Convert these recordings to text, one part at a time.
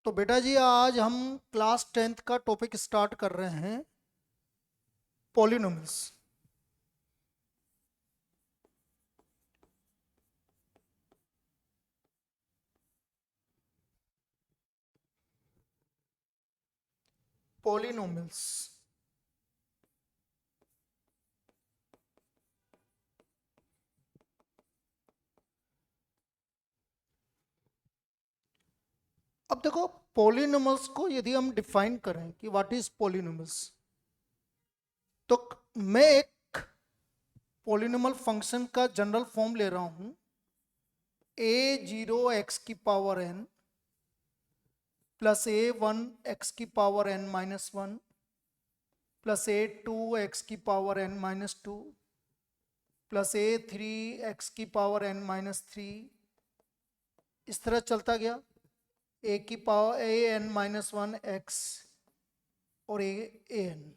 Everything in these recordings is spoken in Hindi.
तो बेटा जी आज हम क्लास 10th का टॉपिक स्टार्ट कर रहे हैं पॉलिनोमियल्स। पॉलिनोमियल्स अब देखो, पॉलिनोमियल्स को यदि हम डिफाइन करें कि व्हाट इज पॉलिनोमियल्स, तो मैं एक पॉलिनोमियल फंक्शन का जनरल फॉर्म ले रहा हूं a0 x की power n plus a1 x की power n minus 1 plus a2 x की power n minus 2 plus a3 x की पावर n माइनस 3, इस तरह चलता गया ए की power A N minus 1 x और ए एन।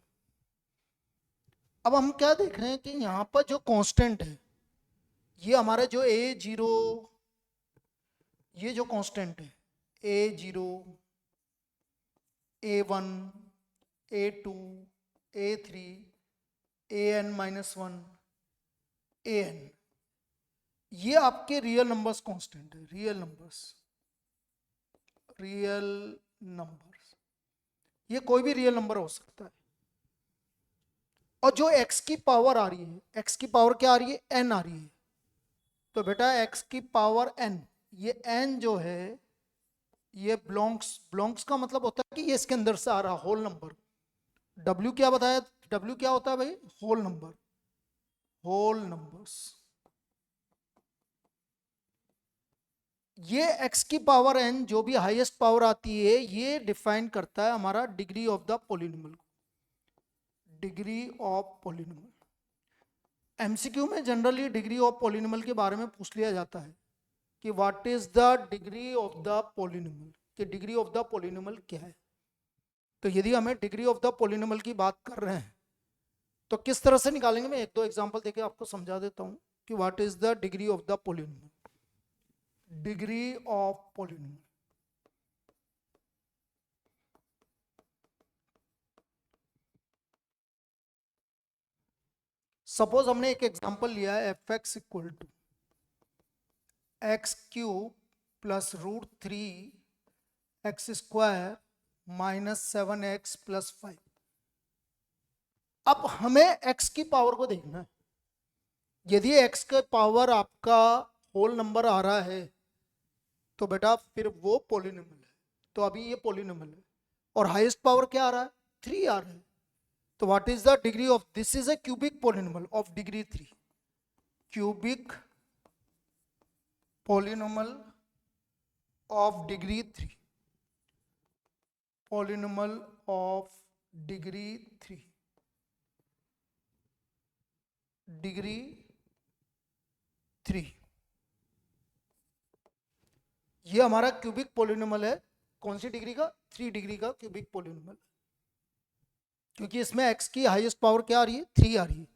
अब हम क्या देख रहे हैं कि यहाँ पर जो कांस्टेंट है ये हमारा जो a0, ये जो कांस्टेंट है a0, a1, a2, a3, an minus 1, an, ये आपके रियल नंबर्स कांस्टेंट है। रियल नंबर्स, ये कोई भी रियल नंबर हो सकता है। और जो x की पावर आ रही है, x की पावर क्या आ रही है, n आ रही है। तो बेटा x की पावर n, ये n जो है ये बिलोंग्स का मतलब होता है कि ये इसके अंदर से आ रहा होल नंबर। w क्या बताया, w क्या होता है भाई, होल नंबर्स। ये x की पावर n जो भी हाईएस्ट पावर आती है ये डिफाइन करता है हमारा degree of the polynomial. Degree of polynomial MCQ में जनरली डिग्री ऑफ पॉलिनोमियल के बारे में पूछ लिया जाता है कि what is the degree of the polynomial, कि डिग्री ऑफ द पॉलिनोमियल क्या है। तो यदि हमें डिग्री ऑफ द पॉलिनोमियल की बात कर रहे हैं तो किस तरह से निकालेंगे, मैं एक दो एग्जांपल देके आपको समझा देता हूं कि what is the degree of the polynomial. Degree of polynomial, suppose हमने एक एग्जांपल लिया है f x equal to x cube plus root 3 x square minus 7x plus 5। अब हमें x की पावर को देखना है। यदि x का पावर आपका होल नंबर आ रहा है तो बेटा फिर वो पॉलिनोमियल है। तो अभी ये पॉलिनोमियल है और हाईएस्ट पावर क्या आ रहा है, 3 आ रहा है। तो what is the degree of this, is A cubic polynomial of degree 3। Cubic polynomial of degree 3, polynomial of degree 3, degree 3, ये हमारा क्यूबिक पॉलिनोमियल है। कौन सी डिग्री का, 3 डिग्री का क्यूबिक पॉलिनोमियल, क्योंकि इसमें x की हाईएस्ट पावर क्या आ रही है, 3 आ रही है।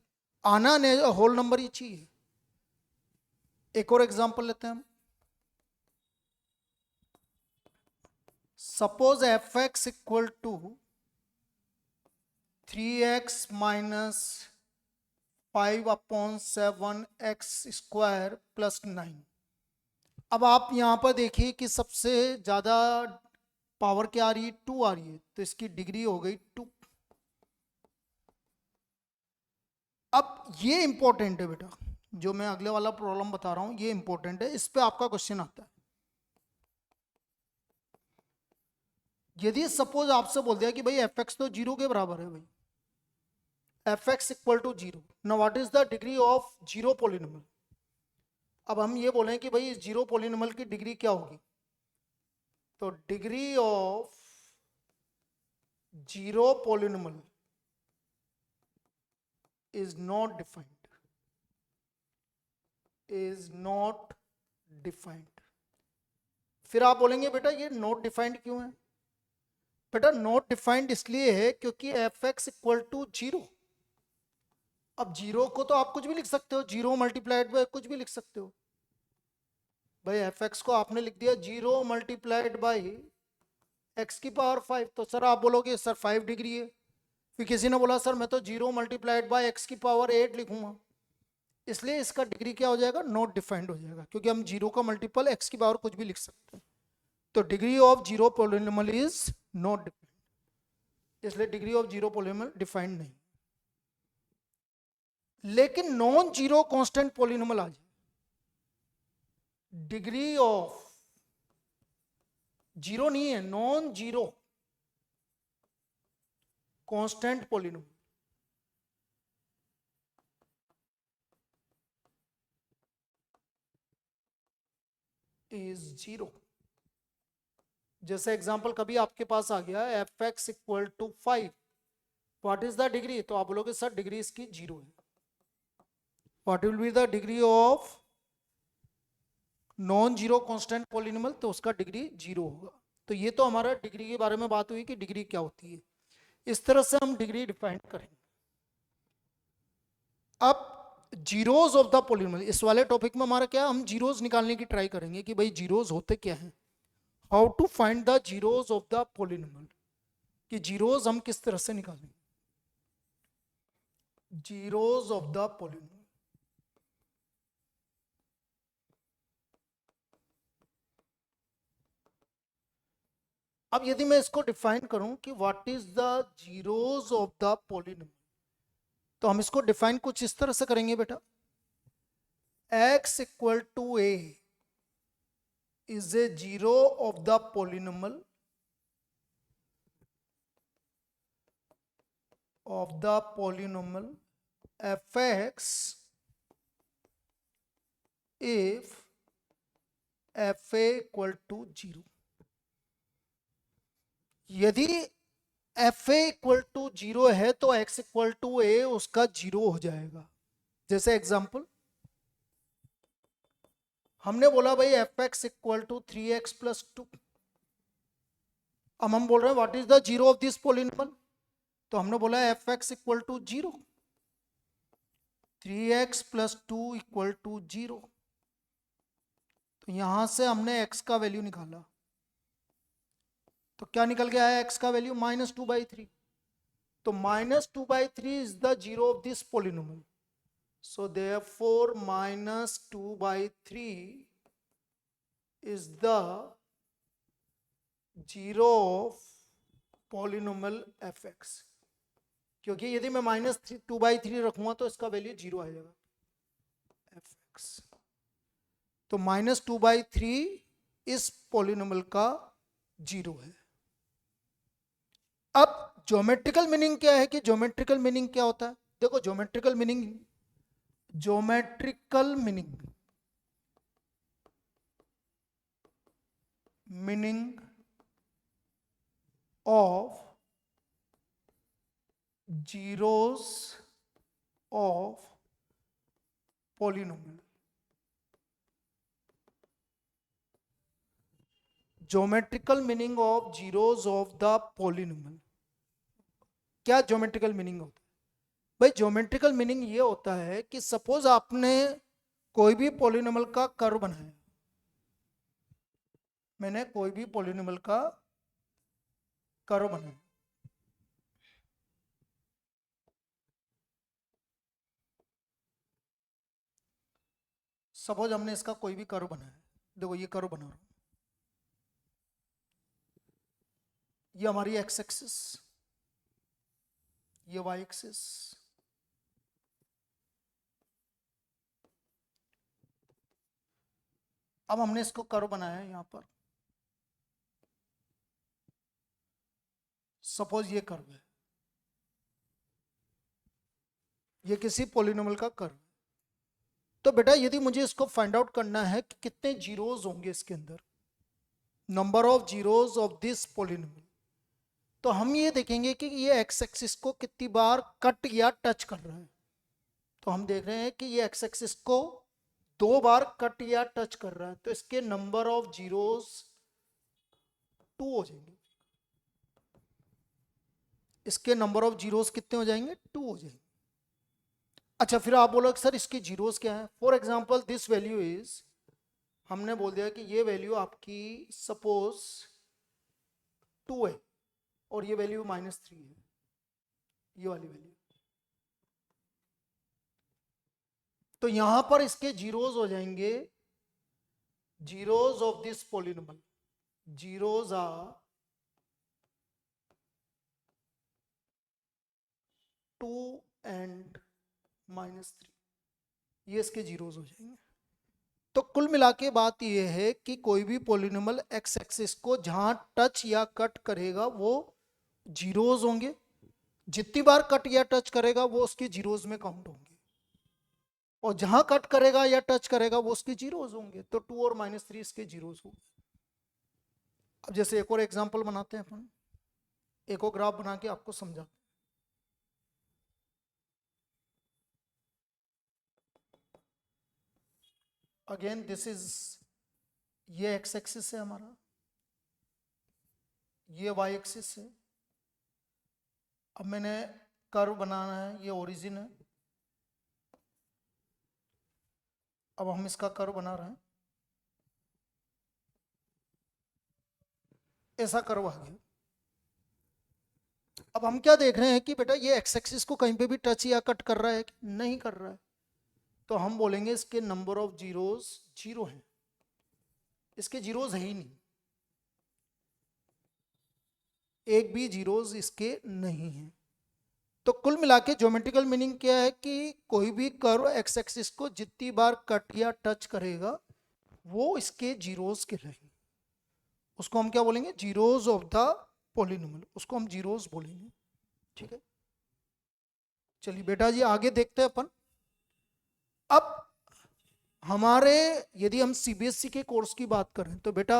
आना ने होल नंबर ही चाहिए। एक और एग्जांपल लेते हैं हम। Suppose f x equal to 3x minus 5/7 x square plus 9। अब आप यहां पर देखिए कि सबसे ज्यादा पावर क्या आ रही है, 2 आ रही है, तो इसकी डिग्री हो गई 2। अब ये इंपॉर्टेंट है बेटा, जो मैं अगले वाला प्रॉब्लम बता रहा हूं ये इंपॉर्टेंट है, इस पे आपका क्वेश्चन आता है। यदि सपोज आपसे बोल दिया कि भाई एफ एक्स तो 0 के बराबर है, भाई f x equal to 0, now what is the degree of 0 polynomial. अब हम ये बोलें कि भाई 0 पॉलिनोमियल की डिग्री क्या होगी, तो degree of 0 polynomial is not defined. फिर आप बोलेंगे बेटा ये नॉट डिफाइंड क्यों है। बेटा नॉट डिफाइंड इसलिए है क्योंकि एफ एक्स इक्वल टू 0। अब 0 को तो आप कुछ भी लिख सकते हो, 0 मल्टीप्लाइड बाय कुछ भी लिख सकते हो। भाई एफ एक्स को आपने लिख दिया 0 मल्टीप्लाइड बाई x की पावर 5, तो सर आप बोलोगे सर 5 डिग्री है। फिर किसी ने बोला सर मैं तो 0 मल्टीप्लाइड बाय x की पावर 8 लिखूंगा, इसलिए इसका डिग्री क्या हो जाएगा, नॉट डिफाइंड हो जाएगा, क्योंकि हम 0 का मल्टीपल x की पावर कुछ भी लिख सकते हैं। तो degree of zero polynomial is not defined, इसलिए degree of zero polynomial defined नहीं। लेकिन नॉन जीरो कांस्टेंट पॉलिनोमियल आ जाए, डिग्री ऑफ जीरो नहीं है, non zero constant polynomial is zero. जैसे एग्जांपल कभी आपके पास आ गया f x equal to 5, what is the degree, तो आप बोलोगे सर डिग्री इसकी जीरो है। What will be the degree of non zero constant polynomial, तो उसका डिग्री जीरो होगा। तो ये तो हमारा डिग्री के बारे में बात हुई कि डिग्री क्या होती है, इस तरह से हम डिग्री डिफाइन करेंगे। अब जीरोज ऑफ द पॉलिनोमियल, इस वाले टॉपिक में हमारा क्या, हम जीरोज निकालने की ट्राई करेंगे कि भाई जीरोज होते क्या हैं, how to find the zeros of the polynomial, कि जीरोज हम किस तरह से निकालेंगे, जीरोज ऑफ द पॉलिनोमियल। अब यदि मैं इसको डिफाइन करूं कि what is the zeros of the polynomial, तो हम इसको डिफाइन कुछ इस तरह से करेंगे बेटा, x equal to a is a zero of the polynomial fx if fa equal to 0। यदि fa इक्वल टू 0 है तो x इक्वल टू a उसका 0 हो जाएगा। जैसे एग्जांपल हमने बोला भाई fx equal to 3x plus 2, अब हम बोल रहे हैं what is the zero of this polynomial, तो हमने बोला fx equal to 0, 3x plus 2 equal to 0। तो यहां से हमने x का वैल्यू निकाला, तो क्या निकल के आया x का वैल्यू -2/3। तो -2/3 is the zero of this polynomial, so therefore -2/3 is the zero of polynomial fx, क्योंकि यदि मैं -2/3 रखूंगा तो इसका वैल्यू 0 आ जाएगा fx। तो -2/3 इस पॉलिनोमियल का 0 है। अब ज्योमेट्रिकल मीनिंग क्या है, कि ज्योमेट्रिकल मीनिंग क्या होता है, देखो geometrical meaning of zeros of polynomial, geometrical meaning of zeros of the polynomial. क्या ज्योमेट्रिकल मीनिंग होता है भाई, ज्योमेट्रिकल मीनिंग ये होता है कि सपोज आपने कोई भी पॉलिनोमियल का कर्व बनाया, मैंने कोई भी पॉलिनोमियल का कर्व बनाया, सपोज हमने इसका कोई भी कर्व बनाया, देखो ये कर्व बना रहा हूं, ये हमारी एक्स एक्सिस, ये वाई एक्सिस, अब हमने इसको कर्व बनाया है यहां पर, सपोज ये कर्व है, ये किसी पॉलिनोमियल का कर्व। तो बेटा यदि मुझे इसको फाइंड आउट करना है कि कितने जीरोज होंगे इसके अंदर, number of zeros of this polynomial, तो हम ये देखेंगे कि ये एक्स एक्सिस को कितनी बार कट या टच कर रहा है। तो हम देख रहे हैं कि ये एक्स एक्सिस को 2 बार कट या टच कर रहा है, तो इसके नंबर ऑफ जीरोज 2 हो जाएंगे। इसके नंबर ऑफ जीरोज कितने हो जाएंगे, 2 हो जाएंगे। अच्छा फिर आप बोलो सर इसकी जीरोज क्या है, for example this value is, हमने बोल दिया कि ये वैल्यू आपकी सपोज 2 है और ये वैल्यू -3 है, ये वाली वैल्यू। तो यहां पर इसके जीरोज हो जाएंगे, zeros of this polynomial, zeros are 2 and -3, ये इसके जीरोज हो जाएंगे। तो कुल मिला के बात यह है कि कोई भी पॉलिनोमियल एक्स एक्सिस को जहां टच या कट करेगा वो जीरोज होंगे, जितनी बार कट या टच करेगा वो उसके जीरोज में काउंट होंगे, और जहां कट करेगा या टच करेगा वो उसके जीरोज होंगे। तो 2 और -3 इसके जीरोज होंगे। अब जैसे एक और एग्जांपल बनाते हैं अपन, एक और ग्राफ बना के आपको समझाते हैं। अगेन दिस इज, ये एक्स एक्सिस है हमारा, ये वाई एक्सिस है। अब मैंने कर्व बनाना है, ये ओरिजिन है, अब हम इसका कर्व बना रहे हैं, ऐसा कर्व आ गया। अब हम क्या देख रहे हैं कि बेटा ये एक्स एक्सिस को कहीं पे भी टच या कट कर रहा है कि नहीं कर रहा है, तो हम बोलेंगे इसके नंबर ऑफ जीरोस 0 हैं, इसके जीरोस है ही नहीं, एक भी जीरोस इसके नहीं है। तो कुल मिला के ज्योमेट्रिकल मीनिंग क्या है कि कोई भी कर्व एक्स एक्सिस को जितनी बार कट या टच करेगा वो इसके जीरोस के रहेंगे, उसको हम क्या बोलेंगे, जीरोस ऑफ द पॉलिनोमियल, उसको हम जीरोस बोलेंगे। ठीक है, चलिए बेटा जी आगे देखते हैं अपन। अब हमारे, यदि हम सीबीएसई के कोर्स की बात करें तो बेटा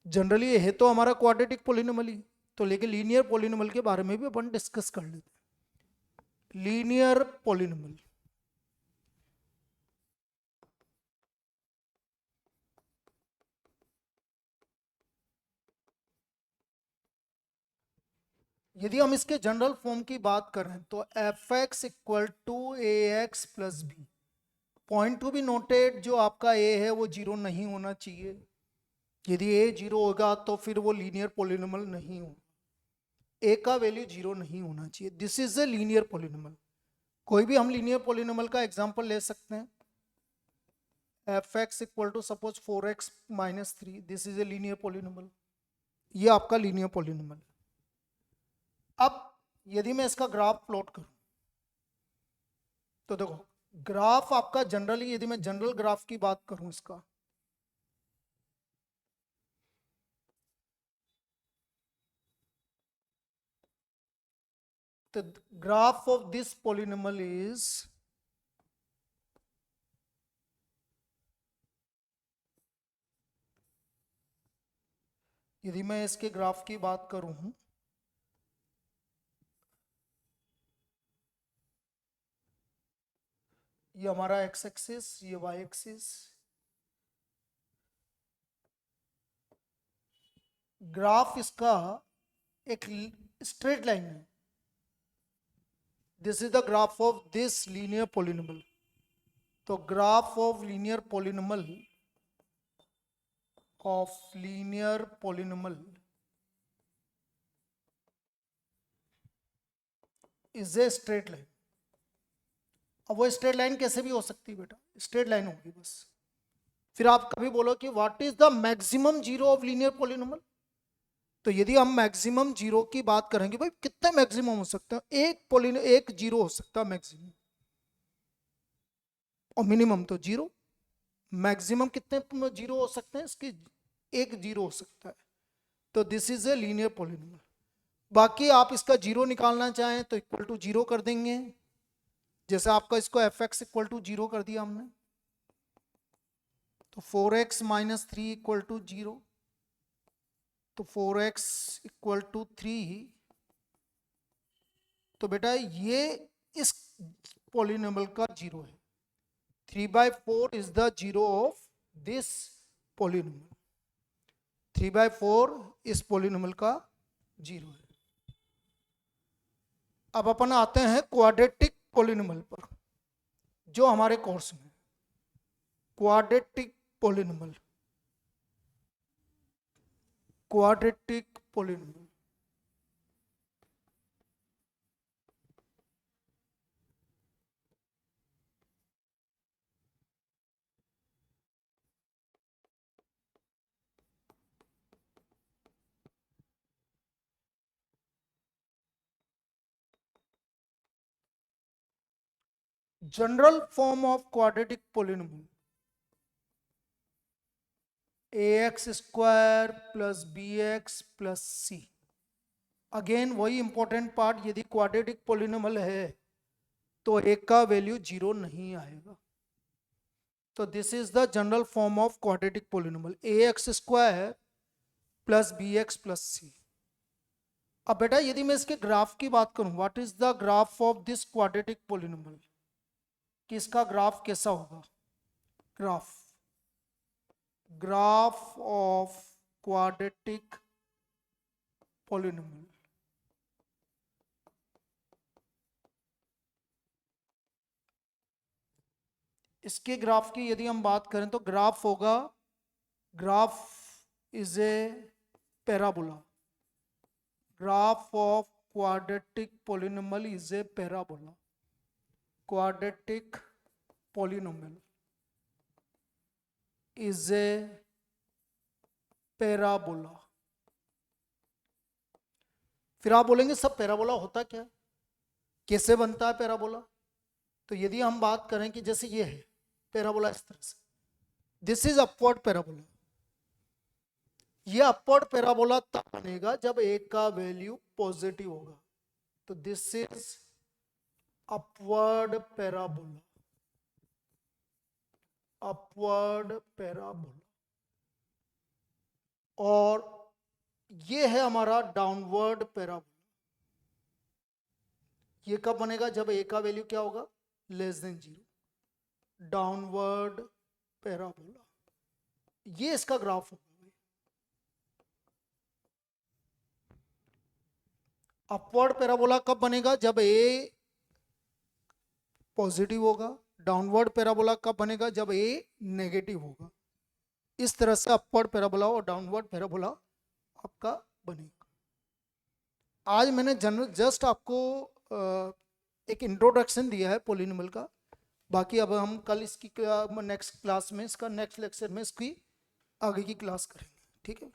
जनरली है तो हमारा क्वाड्रेटिक पॉलिनोमियल ही, तो लेकिन लीनियर पॉलिनोमियल के बारे में भी अपन डिस्कस कर लेते हैं। लीनियर पॉलिनोमियल, यदि हम इसके जनरल फॉर्म की बात करें तो f x equal to a x plus b. Point to be noted, जो आपका ए है वो जीरो नहीं होना चाहिए, यदि ए जीरो होगा तो फिर वो लीनियर पॉलिनोमियल नहीं होगा, ए का वैल्यू जीरो नहीं होना चाहिए। This is a linear polynomial. कोई भी हम लीनियर पॉलिनोमियल का एग्जांपल ले सकते हैं, f x equal to suppose 4x - 3, this is a linear polynomial, ये आपका लीनियर पॉलिनोमियल। अब यदि मैं इसका ग्राफ प्लॉट करूं तो देखो, ग्राफ आपका जनरली, यदि मैं जनरल ग्राफ की बात करूं इसका, तो graph of this polynomial is, यदि मैं इसके ग्राफ की बात करूं, ये हमारा एक्स एक्सिस, ये वाई एक्सिस, ग्राफ इसका एक स्ट्रेट लाइन है, this is the graph of this linear polynomial. तो graph of linear polynomial, of linear polynomial is a straight line. अब वो स्ट्रेट लाइन कैसे भी हो सकती है बेटा, स्ट्रेट लाइन होगी बस। फिर आप कभी बोलो कि what is the maximum zero of linear polynomial, तो यदि हम मैक्सिमम जीरो की बात करेंगे, भाई कितने मैक्सिमम हो सकते हैं, एक जीरो हो सकता है मैक्सिमम, और मिनिमम तो जीरो। मैक्सिमम कितने जीरो हो सकते हैं इसके, एक जीरो हो सकता है। तो this is a linear polynomial. बाकी आप इसका जीरो निकालना चाहें तो इक्वल टू जीरो कर देंगे, जैसे आपका इसको f x equal to zero कर दिया हमने, तो 4x - 3 इक्वल टू जीरो, तो 4x इक्वल टू 3। तो बेटा ये इस पॉलिनोमियल का जीरो है, 3/4 is the zero of this polynomial, 3/4 इस पॉलिनोमियल का जीरो है। अब अपन आते हैं क्वाड्रेटिक पॉलिनोमियल पर, जो हमारे कोर्स में quadratic polynomial, quadratic polynomial. General form of quadratic polynomial ax square plus bx plus c। Again वही इंपॉर्टेंट पार्ट, यदि क्वाड्रेटिक पोलिनोमियल है तो एक का वैल्यू 0 नहीं आएगा। तो this is the general form of quadratic polynomial ax square plus bx plus c। अब बेटा यदि मैं इसके ग्राफ की बात करूं, what is the graph of this quadratic polynomial, कि इसका ग्राफ कैसा होगा? Graph of quadratic polynomial. इसके ग्राफ की यदि हम बात करें तो ग्राफ होगा, graph is a parabola. Graph of quadratic polynomial is a parabola. Quadratic polynomial is a parabola. फिर आप बोलेंगे सब पैराबोला होता क्या है, कैसे बनता है पैराबोला? तो यदि हम बात करें कि जैसे ये है पैराबोला, इस तरह से, दिस इज अपवर्ड पैराबोला। ये अपवर्ड पैराबोला तब बनेगा जब एक का वैल्यू पॉजिटिव होगा। तो this is upward parabola. Upward parabola. और ये है हमारा डाउनवर्ड पैराबोला। ये कब बनेगा? जब ए का वैल्यू क्या होगा? Less than 0। डाउनवर्ड पैराबोला, ये इसका ग्राफ होगा। अपवर्ड पैराबोला कब बनेगा? जब ए पॉजिटिव होगा। डाउनवर्ड पैराबोला कब बनेगा? जब ए नेगेटिव होगा। इस तरह से अपवर्ड पैराबोला और डाउनवर्ड पैराबोला आपका बनेगा। आज मैंने जस्ट आपको एक इंट्रोडक्शन दिया है पॉलिनोमियल का। बाकी अब हम कल इसकी नेक्स्ट क्लास में, इसका नेक्स्ट लेक्चर में इसकी आगे की क्लास करेंगे। ठीक है।